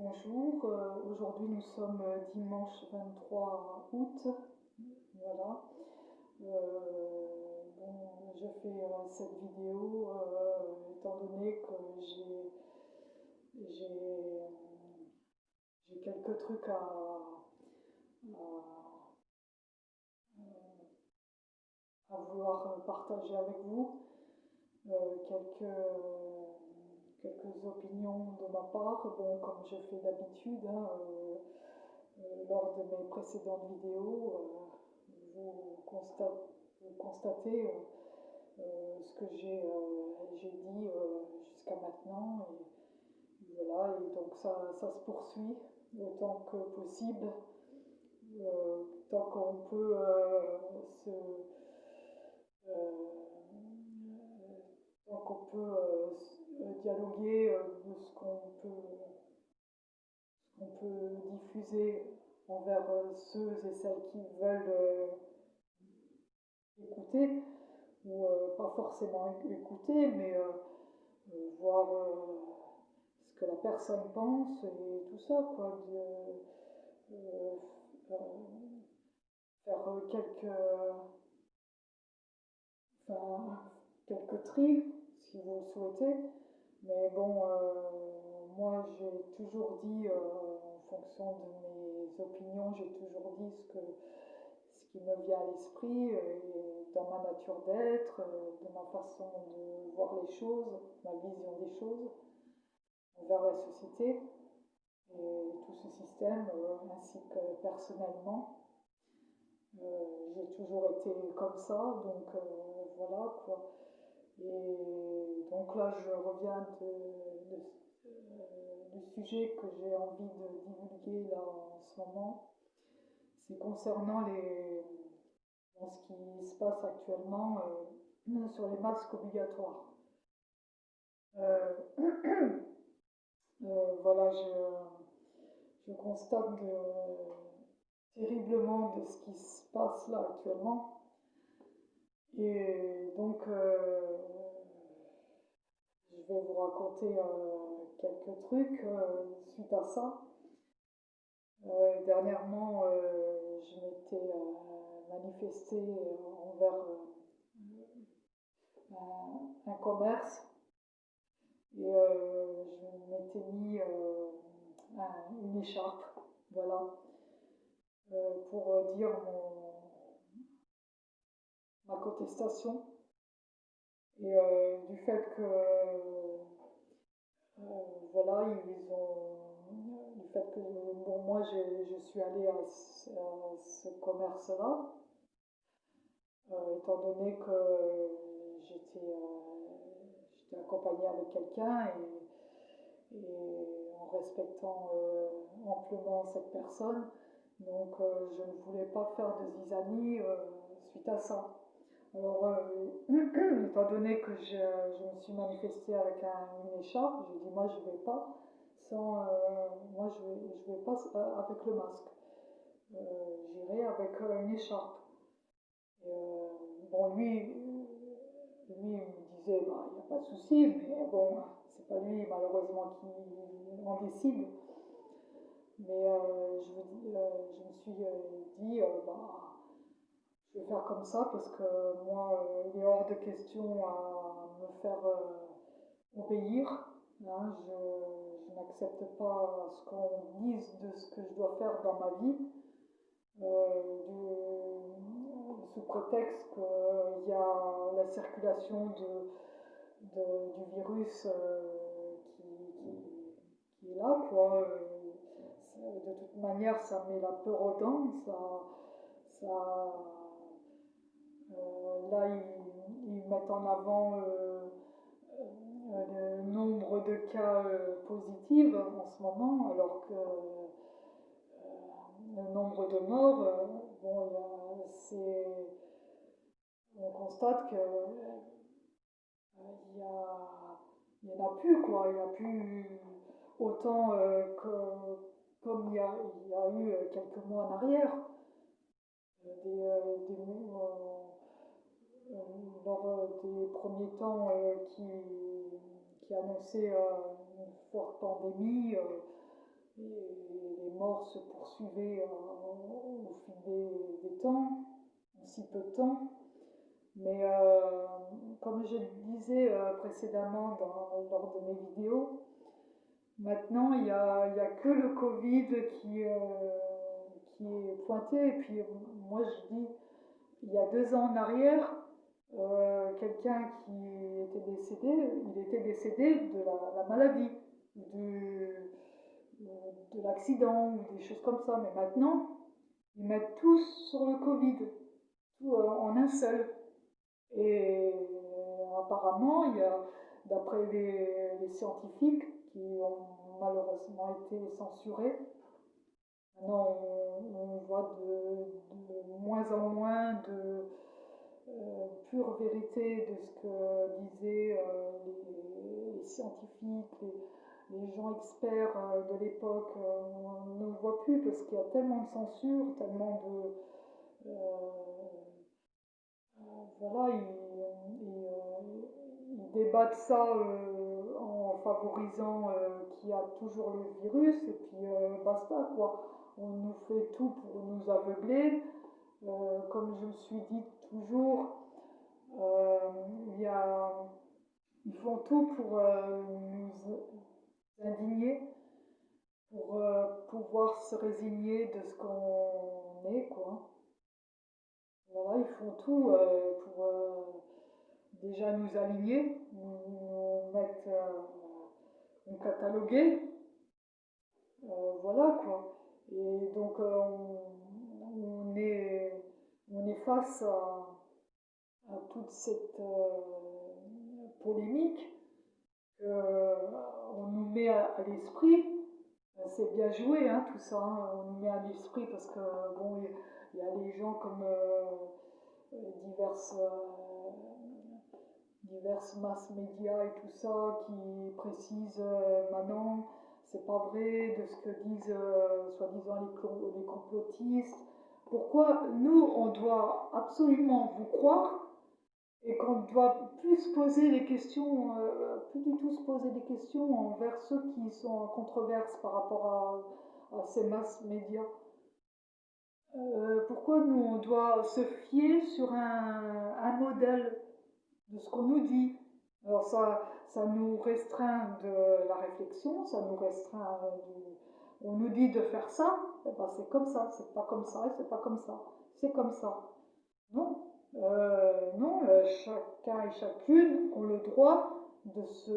Bonjour, aujourd'hui nous sommes dimanche 23 août, voilà. Je fais cette vidéo étant donné que j'ai, j'ai quelques trucs à vouloir partager avec vous, quelques opinions de ma part, bon, comme je fais d'habitude, hein, lors de mes précédentes vidéos, vous constatez ce que j'ai dit jusqu'à maintenant. Et voilà, et donc ça se poursuit autant que possible, tant qu'on peut se. Donc on peut dialoguer de ce qu'on peut diffuser envers ceux et celles qui veulent écouter, ou pas forcément écouter, mais voir ce que la personne pense et tout ça, quoi. Euh, euh, Faire enfin, quelques tris, si vous le souhaitez. Mais bon, moi j'ai toujours dit, en fonction de mes opinions, j'ai toujours dit ce qui me vient à l'esprit, dans ma nature d'être, de ma façon de voir les choses, ma vision des choses envers la société et tout ce système, ainsi que personnellement. J'ai toujours été comme ça, donc voilà quoi. Et donc là, je reviens du sujet que j'ai envie de divulguer là en ce moment. C'est concernant ce qui se passe actuellement sur les masques obligatoires. Euh, voilà, je constate terriblement de ce qui se passe là actuellement. Et donc, je vais vous raconter quelques trucs suite à ça. Dernièrement, je m'étais manifesté envers un commerce, et je m'étais mis une écharpe, voilà, pour dire ma contestation, et du fait que voilà, ils ont du fait que bon, moi je suis allée à ce commerce-là, étant donné que j'étais accompagnée avec quelqu'un, et en respectant amplement cette personne. Donc je ne voulais pas faire de zizanie suite à ça. Alors, étant donné que je me suis manifestée avec une écharpe, j'ai dit moi je vais pas moi je vais pas avec le masque. J'irai avec une écharpe. Et, bon, lui il me disait bah il n'y a pas de souci, mais bon, c'est pas lui malheureusement qui en décide. Mais je me suis dit bah je vais faire comme ça parce que moi, il est hors de question à me faire obéir. Hein. Je n'accepte pas ce qu'on dise de ce que je dois faire dans ma vie, sous prétexte qu'il y a la circulation du virus qui est là, quoi. De toute manière, ça met la peur aux dents, ça là, ils mettent en avant le nombre de cas positifs en ce moment, alors que le nombre de morts, bon, on constate que il y en a plus, quoi. Il n'y a plus autant comme il y a eu quelques mois en arrière. Lors des premiers temps qui annonçaient une forte pandémie, et les morts se poursuivaient au fil des temps, en si peu de temps. Mais comme je le disais précédemment lors de mes vidéos, maintenant il y a que le Covid qui est pointé. Et puis moi je dis, il y a 2 ans en arrière, quelqu'un qui était décédé, il était décédé de la maladie, du, de l'accident ou des choses comme ça. Mais maintenant, ils mettent tous sur le Covid, tout en un seul. Et apparemment, d'après les scientifiques qui ont malheureusement été censurés, maintenant on voit de moins en moins de pure vérité de ce que disaient les scientifiques, les gens experts de l'époque. On ne le voit plus parce qu'il y a tellement de censure, tellement de... voilà, ils débattent ça en favorisant qu'il y a toujours le virus et puis basta quoi. On nous fait tout pour nous aveugler. Comme je me suis dit toujours, euh, il y a, ils font tout pour nous indigner, pour pouvoir se résigner de ce qu'on est, quoi. Voilà, ils font tout pour déjà nous aligner, nous mettre, nous cataloguer, voilà quoi. Et donc on est, on est face à toute cette polémique qu'on nous met à l'esprit. C'est bien joué, hein, tout ça. Hein. On nous met à l'esprit parce que bon, il y a des gens comme diverses, diverses masses médias et tout ça qui précisent maintenant c'est pas vrai de ce que disent soi-disant les complotistes. Pourquoi nous on doit absolument vous croire et qu'on ne doit plus se poser des questions, plus du tout se poser des questions envers ceux qui sont en controverse par rapport à ces masses médias. Pourquoi nous on doit se fier sur un modèle de ce qu'on nous dit? Alors ça nous restreint de la réflexion, ça nous restreint on nous dit de faire ça, et ben c'est comme ça, c'est pas comme ça, et c'est pas comme ça, c'est comme ça. Non, non, chacun et chacune ont le droit de se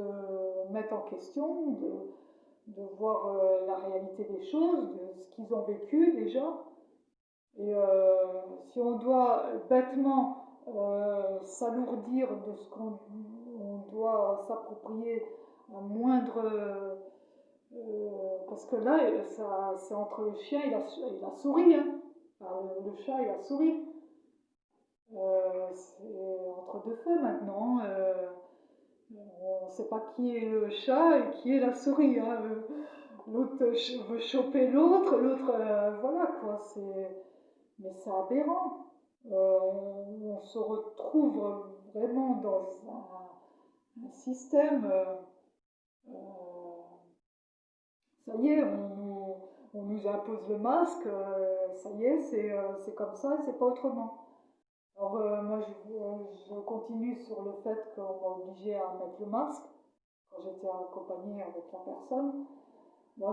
mettre en question, de voir la réalité des choses, de ce qu'ils ont vécu déjà. Et si on doit bêtement s'alourdir de ce qu'on on doit s'approprier à moindre... parce que là, c'est entre le chien et la souris. Hein. Enfin, le chat et la souris. C'est entre deux feux maintenant. On ne sait pas qui est le chat et qui est la souris. Hein. L'autre veut choper l'autre, voilà quoi. Mais c'est aberrant. On se retrouve vraiment dans un système. Ça y est, on nous impose le masque. Ça y est, c'est comme ça, c'est pas autrement. Alors moi je continue sur le fait qu'on m'a obligé à mettre le masque quand j'étais accompagnée avec la personne. Moi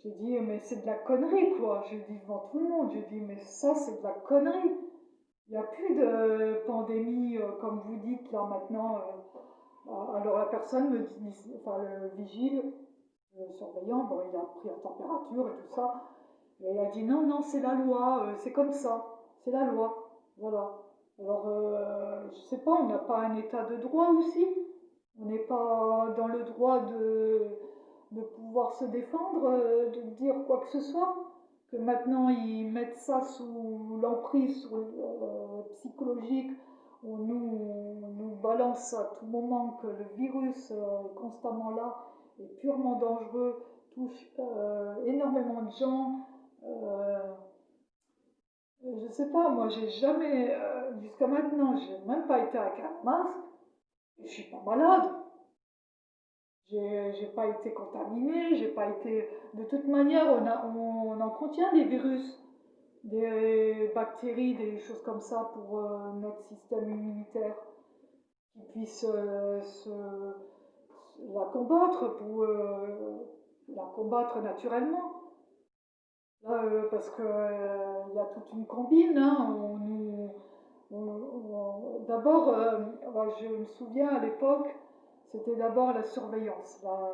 j'ai dit mais c'est de la connerie quoi. Je dis devant tout le monde, je dis mais ça c'est de la connerie. Il n'y a plus de pandémie comme vous dites là maintenant. Alors la personne me dit, enfin le vigile, le surveillant, bon il a pris la température et tout ça. Et il a dit non, non, c'est la loi, c'est comme ça, c'est la loi. Voilà. Alors, je sais pas, on n'a pas un état de droit aussi? On n'est pas dans le droit de pouvoir se défendre, de dire quoi que ce soit? Que maintenant ils mettent ça sous l'emprise psychologique, on nous balance à tout moment que le virus est constamment là, est purement dangereux, touche énormément de gens. Euh, je sais pas, moi j'ai jamais, jusqu'à maintenant, j'ai même pas été avec un masque, et je suis pas malade. J'ai pas été contaminée, j'ai pas été. De toute manière, on en contient des virus, des bactéries, des choses comme ça pour notre système immunitaire, qui puisse la combattre, pour la combattre naturellement. Là, parce que il y a toute une combine, hein, d'abord, je me souviens à l'époque, c'était d'abord la surveillance. Là,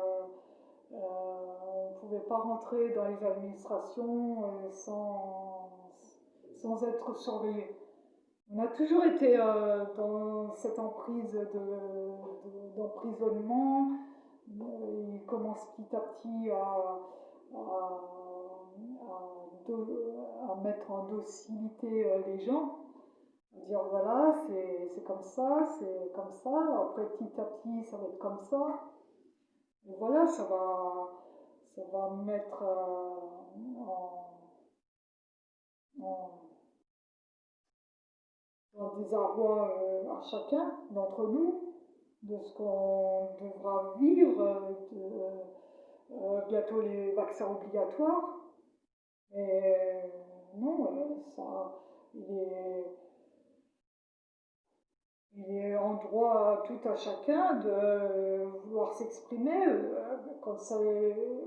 on ne pouvait pas rentrer dans les administrations sans être surveillé. On a toujours été dans cette emprise d'emprisonnement. Il commence petit à petit à mettre en docilité les gens, dire voilà, c'est comme ça, c'est comme ça, après petit à petit ça va être comme ça. Et voilà, ça va mettre en, dans le désarroi à chacun d'entre nous de ce qu'on devra vivre, bientôt les vaccins obligatoires. Et non, ça, il est, il est en droit tout à chacun de vouloir s'exprimer. Quand ça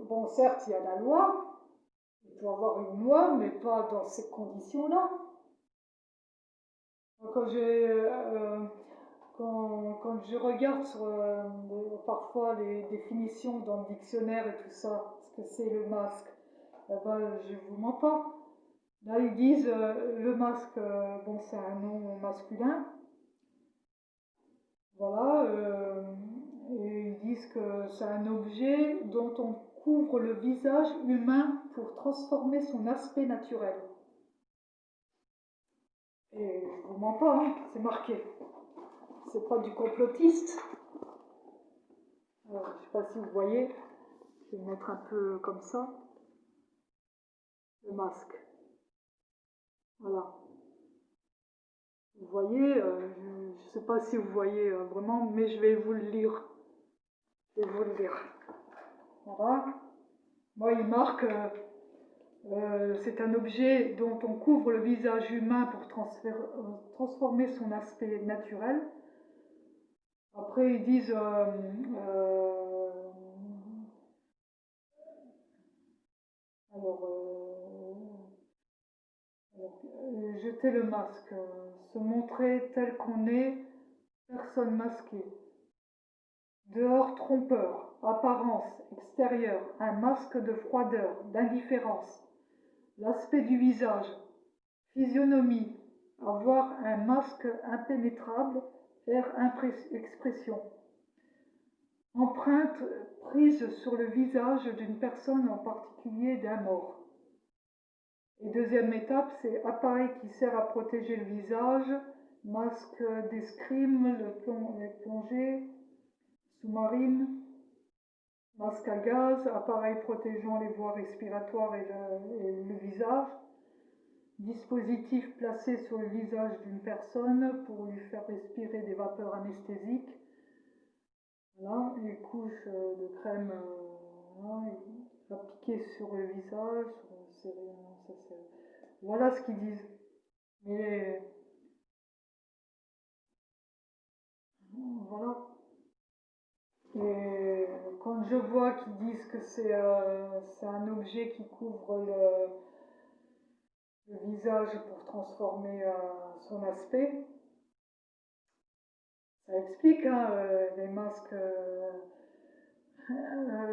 bon, certes, il y a la loi, il peut y avoir une loi, mais pas dans ces conditions-là. Quand j'ai quand je regarde sur parfois les définitions dans le dictionnaire et tout ça, ce que c'est le masque, eh ben, je vous mens pas. Là, ils disent le masque, bon, c'est un nom masculin, voilà, et ils disent que c'est un objet dont on couvre le visage humain pour transformer son aspect naturel. Et je vous mens pas, hein, c'est marqué. C'est pas du complotiste. Je sais pas si vous voyez, je vais le mettre un peu comme ça, le masque. Voilà. Vous voyez, je ne sais pas si vous voyez vraiment, mais je vais vous le lire. Je vais vous le lire. Voilà. Moi, il marque c'est un objet dont on couvre le visage humain pour transformer son aspect naturel. Après, ils disent alors, jeter le masque, se montrer tel qu'on est, personne masquée. Dehors trompeur, apparence extérieure, un masque de froideur, d'indifférence. L'aspect du visage, physionomie, avoir un masque impénétrable, faire expression. Empreinte prise sur le visage d'une personne, en particulier d'un mort. Et deuxième étape, c'est appareil qui sert à protéger le visage, masque d'escrime, les plongées, sous-marine, masque à gaz, appareil protégeant les voies respiratoires et le visage, dispositif placé sur le visage d'une personne pour lui faire respirer des vapeurs anesthésiques. Voilà, les couches de crème appliquées sur le visage, voilà ce qu'ils disent. Mais voilà. Et quand je vois qu'ils disent que c'est un objet qui couvre le visage pour transformer son aspect, ça explique, hein, les masques,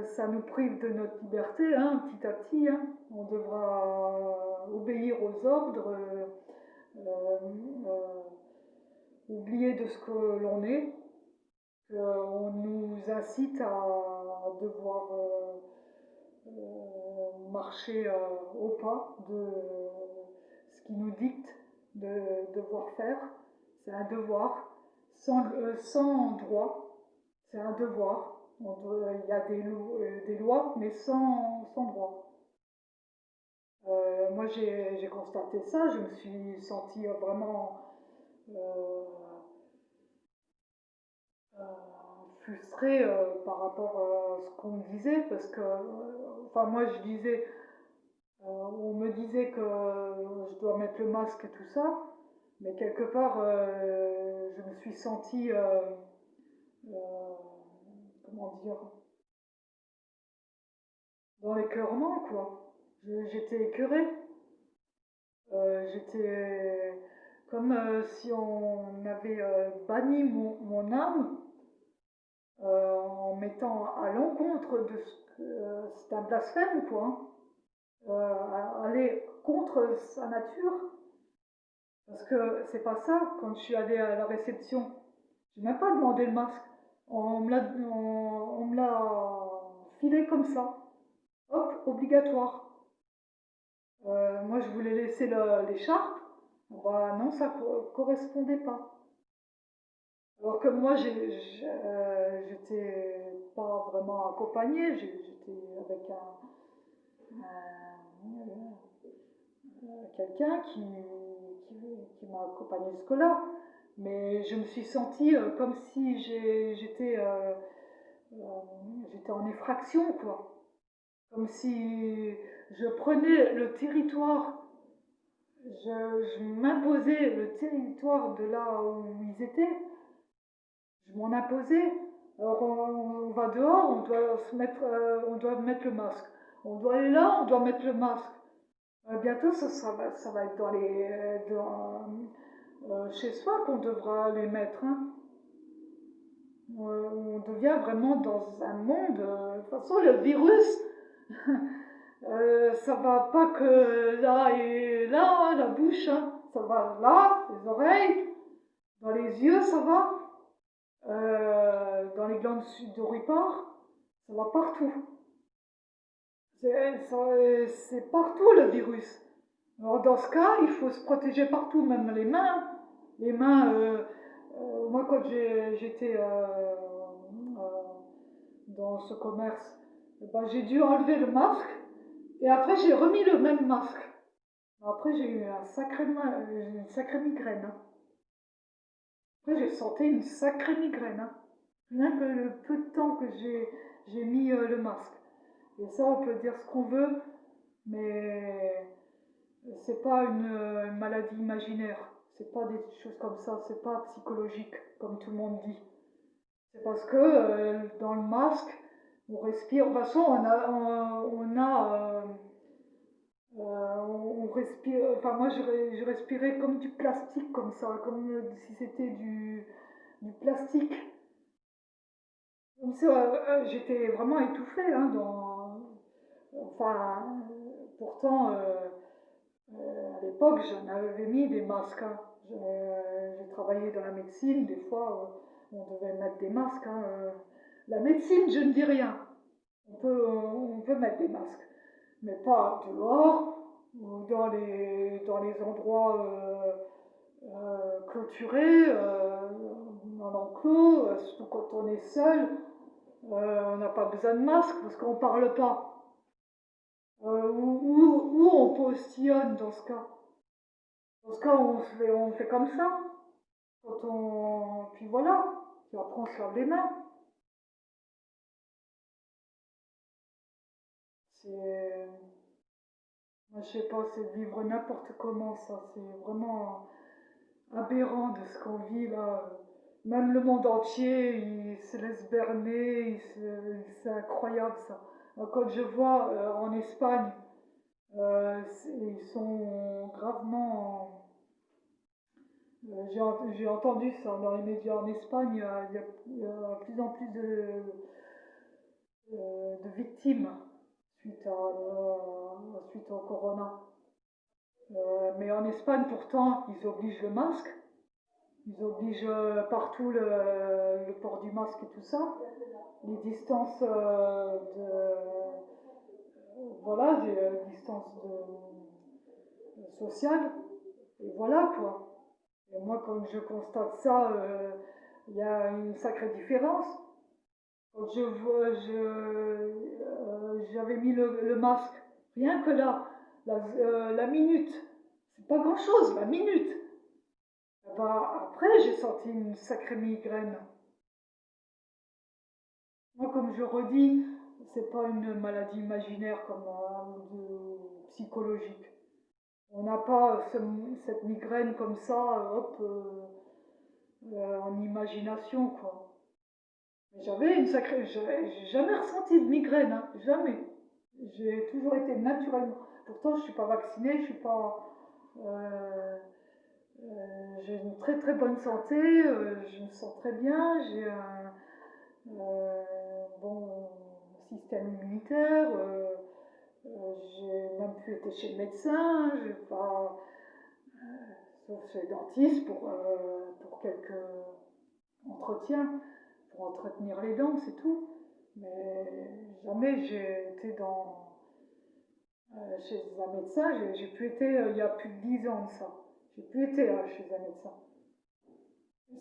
ça nous prive de notre liberté, hein, petit à petit. Hein. On devra obéir aux ordres, euh, oublier de ce que l'on est. On nous incite à devoir marcher au pas de ce qui nous dicte de devoir faire. C'est un devoir, sans droit, c'est un devoir. Il y a des lois, mais sans droit. Moi, j'ai constaté ça, je me suis sentie vraiment euh, frustrée par rapport à ce qu'on me disait, parce que, enfin, moi je disais, on me disait que je dois mettre le masque et tout ça, mais quelque part, je me suis sentie, euh, comment dire, dans l'écœurement, quoi. J'étais écœurée. J'étais comme si on avait banni mon âme en mettant à l'encontre de ce que c'est un blasphème, quoi, hein. Aller contre sa nature, parce que c'est pas ça. Quand je suis allée à la réception, j'ai même pas demandé le masque. On me l'a filé comme ça, hop, obligatoire. Moi, je voulais laisser l'écharpe. Bah non, ça correspondait pas. Alors que moi, j'étais pas vraiment accompagnée, j'étais avec quelqu'un qui m'a accompagnée jusque-là. Mais je me suis sentie comme si euh, j'étais en effraction, quoi. Comme si je prenais le territoire, je m'imposais le territoire de là où ils étaient, je m'en imposais. Alors on va dehors, on doit mettre le masque. On doit aller là, on doit mettre le masque. Bientôt, ça va être chez soi qu'on devra les mettre, hein. On devient vraiment dans un monde. De toute façon, le virus, ça va pas que là et là, la bouche, hein. Ça va là, les oreilles, dans les yeux, ça va. Dans les glandes sudoripare, ça va partout. C'est partout le virus. Alors dans ce cas, il faut se protéger partout, même les mains. Les mains, moi quand j'étais dans ce commerce, eh ben, j'ai dû enlever le masque et après j'ai remis le même masque. Après j'ai eu une sacrée migraine, hein. Après j'ai senti une sacrée migraine, hein. Rien que le peu de temps que j'ai mis le masque. Et ça, on peut dire ce qu'on veut, mais c'est pas une maladie imaginaire. C'est pas des choses comme ça. C'est pas psychologique, comme tout le monde dit. C'est parce que dans le masque, on respire. De toute façon, on respire. Enfin, moi, je respirais comme du plastique, comme ça, comme si c'était du plastique. Comme ça, j'étais vraiment étouffée, hein, enfin, pourtant, à l'époque, j'en avais mis des masques, hein. J'ai travaillé dans la médecine, des fois, on devait mettre des masques, hein. La médecine, je ne dis rien. On peut mettre des masques, mais pas dehors ou dans les endroits clôturés, dans l'enclos, surtout quand on est seul. On n'a pas besoin de masque parce qu'on parle pas. Ou on postillonne dans ce cas. Dans ce cas, on fait comme ça. Puis voilà. Puis après, on se lave les mains. C'est. Moi, je sais pas, c'est de vivre n'importe comment, ça. C'est vraiment aberrant de ce qu'on vit là. Même le monde entier, il se laisse berner. C'est incroyable, ça. Moi, quand je vois en Espagne, ils sont gravement. J'ai entendu ça dans les médias en Espagne. Il y a de plus en plus de victimes suite au corona. Mais en Espagne, pourtant, ils obligent le masque. Ils obligent partout le port du masque et tout ça. Les distances voilà, des distances sociales. Et voilà quoi. Et moi, quand je constate ça, il y a une sacrée différence. Quand j'avais mis le masque, rien que là, la minute, c'est pas grand-chose, la minute. Bah, après, j'ai senti une sacrée migraine. Moi, comme je redis, c'est pas une maladie imaginaire comme psychologique. On n'a pas cette migraine comme ça, hop, en imagination, quoi. Mais j'avais une sacrée. J'ai jamais ressenti de migraine, hein, jamais. J'ai toujours été naturellement. Pourtant, je suis pas vaccinée, je suis pas. euh, j'ai une très très bonne santé, je me sens très bien, j'ai un bon système immunitaire, j'ai même pu être chez le médecin, j'ai pas, sauf chez le dentiste pour quelques entretiens, pour entretenir les dents, c'est tout. Mais jamais j'ai été chez un médecin, j'ai pu être il y a plus de 10 ans de ça. J'ai pu être chez un médecin.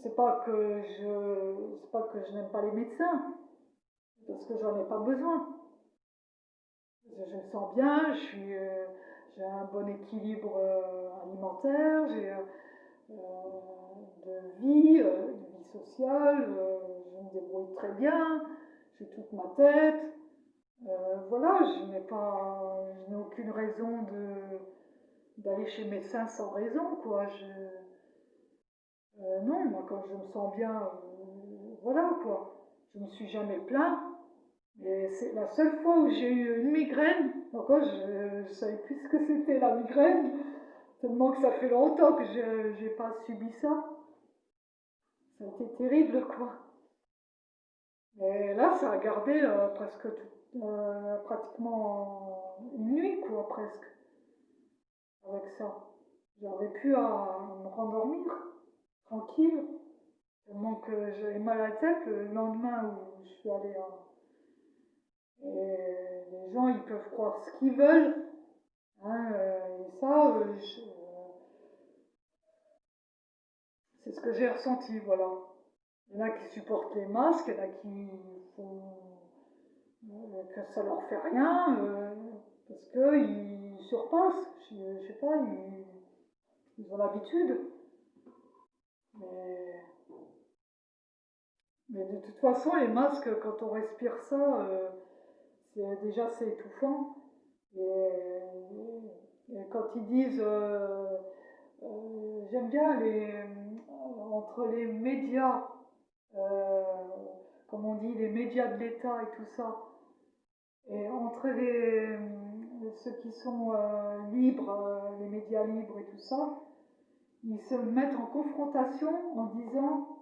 C'est pas que je n'aime pas les médecins, parce que j'en ai pas besoin. Je me sens bien, j'ai un bon équilibre alimentaire, j'ai de vie sociale, je me débrouille très bien, j'ai toute ma tête. Voilà, je n'ai aucune raison d'aller chez le médecin sans raison, quoi. Non, moi quand je me sens bien, voilà quoi. Je me suis jamais plaint. Et c'est la seule fois où j'ai eu une migraine. Encore, je savais plus ce que c'était la migraine, tellement que ça fait longtemps que je n'ai pas subi ça. Ça a été terrible, quoi. Et là, ça a gardé pratiquement une nuit, quoi, presque, avec ça. J'avais plus à me rendormir, tranquille, tellement que j'avais mal à la tête le lendemain où je suis allée. Et les gens, ils peuvent croire ce qu'ils veulent, hein, et ça, c'est ce que j'ai ressenti, voilà. Il y en a qui supportent les masques, il y en a qui font que ça leur fait rien, parce qu'ils surpassent, je sais pas, ils ont l'habitude. Mais, mais de toute façon, les masques, quand on respire ça, c'est étouffant. Et quand ils disent, j'aime bien entre les médias, euh, comme on dit, les médias de l'État et tout ça, et entre ceux qui sont libres, les médias libres et tout ça, ils se mettent en confrontation en disant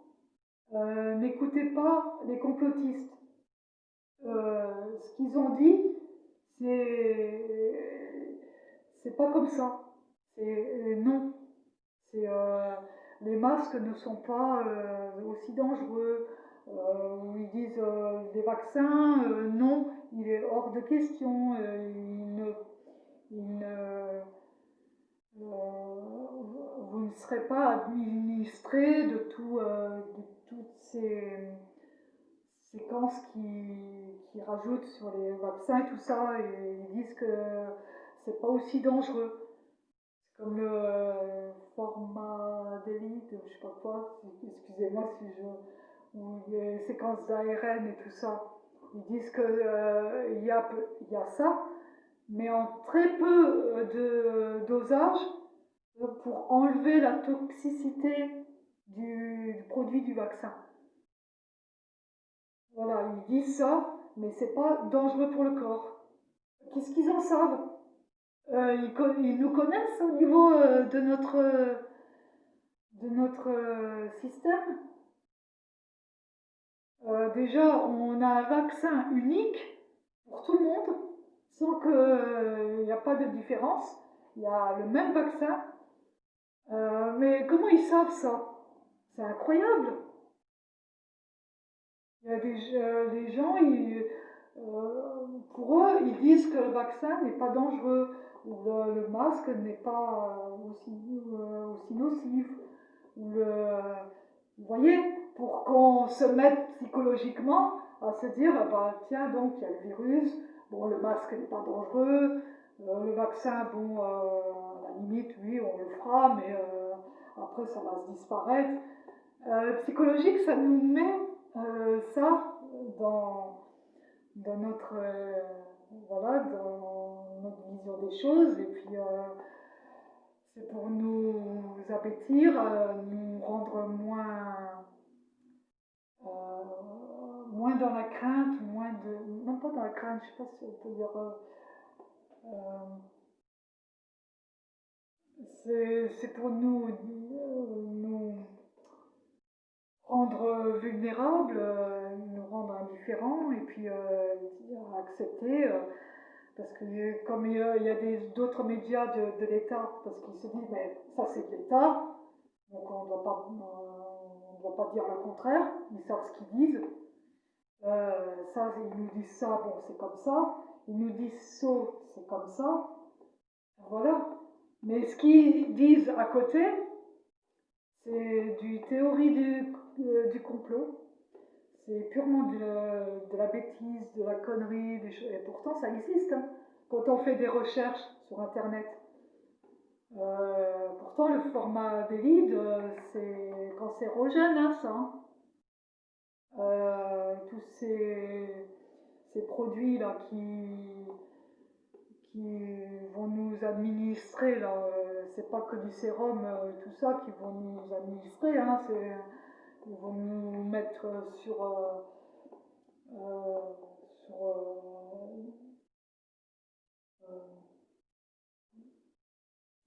n'écoutez pas les complotistes. Ce qu'ils ont dit, c'est pas comme ça. C'est non. C'est les masques ne sont pas aussi dangereux. Ils disent les vaccins, non, il est hors de question. Il ne, vous ne serez pas administré de toutes ces séquences qui rajoutent sur les vaccins et tout ça, et ils disent que c'est pas aussi dangereux. C'est comme le formaldéhyde, je sais pas quoi, excusez-moi si je. Ou les séquences d'ARN et tout ça. Ils disent qu'il y a ça, mais en très peu de dosage pour enlever la toxicité du produit du vaccin. Voilà, ils disent ça, mais c'est pas dangereux pour le corps. Qu'est-ce qu'ils en savent? Ils nous connaissent au niveau de notre système. Déjà, on a un vaccin unique pour tout le monde, sans qu'il n'y a pas de différence. Il y a le même vaccin. Mais comment ils savent ça? C'est incroyable. Il y a les gens, pour eux, ils disent que le vaccin n'est pas dangereux, ou le masque n'est pas aussi nocif, ou vous voyez, pour qu'on se mette psychologiquement à se dire, ah bah, tiens, donc il y a le virus, bon, le masque n'est pas dangereux, le vaccin, bon, à la limite, oui, on le fera, mais après, ça va se disparaître. Psychologique, ça nous met ça dans. dans notre, voilà, dans notre vision des choses. Et puis, c'est pour nous abêtir, nous rendre moins dans la crainte, même pas dans la crainte, je sais pas si on peut dire, euh, c'est pour nous rendre vulnérables, nous rendre indifférents, et puis accepter, parce que comme il y a d'autres médias de l'État, parce qu'ils se disent, mais ça c'est de l'État, donc on ne doit pas dire le contraire, ils savent ce qu'ils disent. Ça, ils nous disent ça, bon, c'est comme ça. Ils nous disent ça, c'est comme ça. Voilà. Mais ce qu'ils disent à côté, c'est du théorie du complot. C'est purement de la bêtise, de la connerie, et pourtant ça existe, hein. Quand on fait des recherches sur Internet. Pourtant, le format des leads, c'est cancérogène, hein, ça, hein. Tous ces produits-là qui vont nous administrer, là, c'est pas que du sérum, tout ça, qui vont nous administrer, hein, ils vont nous mettre euh, sur euh,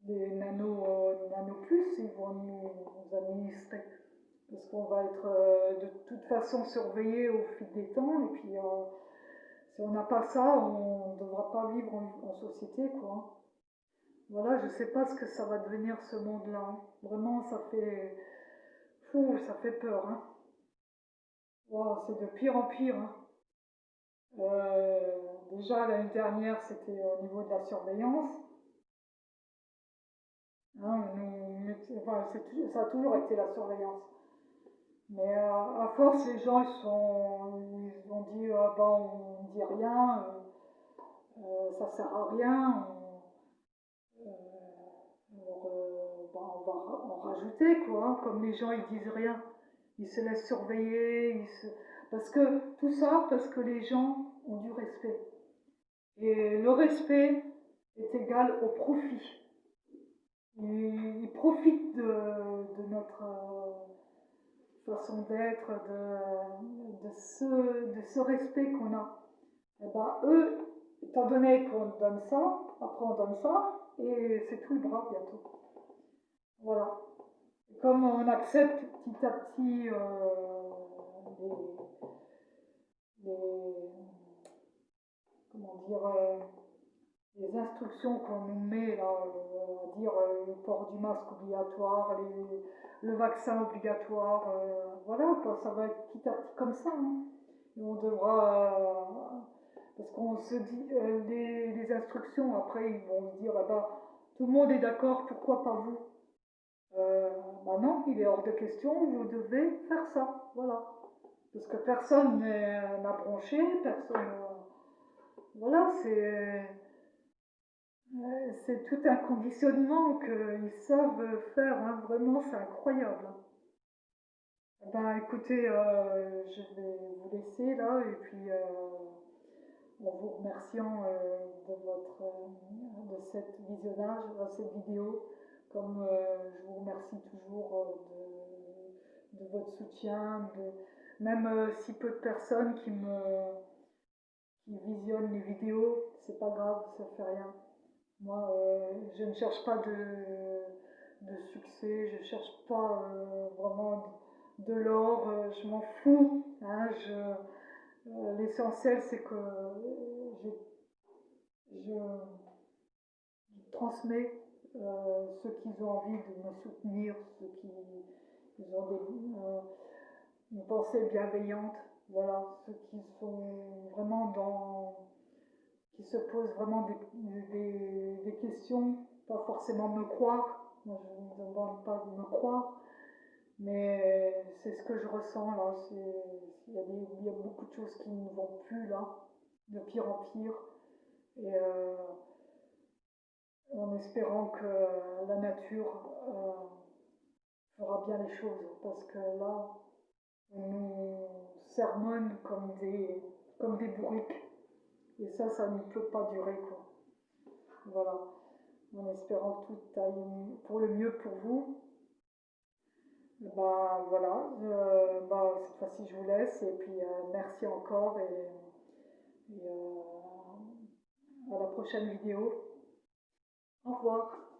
des nano plus, ils vont nous administrer. Parce qu'on va être de toute façon surveillé au fil des temps, et puis si on n'a pas ça, on ne devra pas vivre en société, quoi. Voilà, je sais pas ce que ça va devenir ce monde-là, hein. Vraiment, ça fait fou, ça fait peur, hein. Wow, c'est de pire en pire, hein. Déjà l'année dernière, c'était au niveau de la surveillance, hein, enfin, ça a toujours été la surveillance. Mais à force, les gens ils ont dit bah, on dit rien, ça sert à rien, bah, on va en rajouter quoi, hein. Comme les gens ils disent rien, ils se laissent surveiller, parce que tout ça parce que les gens ont du respect. Et le respect est égal au profit. Ils profitent de notre façon d'être, de ce respect qu'on a. Et ben, eux, étant donné qu'on donne ça, après on donne ça, et c'est tout le bras bientôt. Voilà. Et comme on accepte petit à petit les, comment dire, les instructions qu'on nous met là, à dire le port du masque obligatoire, le vaccin obligatoire, voilà quoi, ça va être petit à petit comme ça, hein. Et on devra, parce qu'on se dit, les instructions après ils vont se dire, ah bah, tout le monde est d'accord, pourquoi pas vous? euh, Bah non, il est hors de question, vous devez faire ça, voilà. Parce que personne n'a bronché, personne, voilà, c'est tout un conditionnement qu'ils savent faire, hein. Vraiment, c'est incroyable, hein. Eh ben, écoutez, je vais vous laisser là, et puis en vous remerciant de cet visionnage, de cette vidéo, comme je vous remercie toujours de votre soutien, même si peu de personnes qui visionnent les vidéos, c'est pas grave, ça fait rien. Moi, je ne cherche pas de succès, je cherche pas vraiment de l'or, je m'en fous, hein, l'essentiel c'est que je, je transmets ceux qui ont envie de me soutenir, ceux qui ont une pensée bienveillante, voilà, ceux qui sont vraiment qui se posent vraiment des questions, pas forcément me croire, moi je ne demande pas de me croire, mais c'est ce que je ressens là, il y a beaucoup de choses qui ne vont plus là, de pire en pire, et en espérant que la nature fera bien les choses, parce que là, on nous sermonne comme comme des bourriques. Et ça ne peut pas durer, quoi. Voilà, en espérant que tout aille pour le mieux pour vous. Bah voilà, bah, cette fois-ci je vous laisse et puis merci encore et à la prochaine vidéo. Au revoir.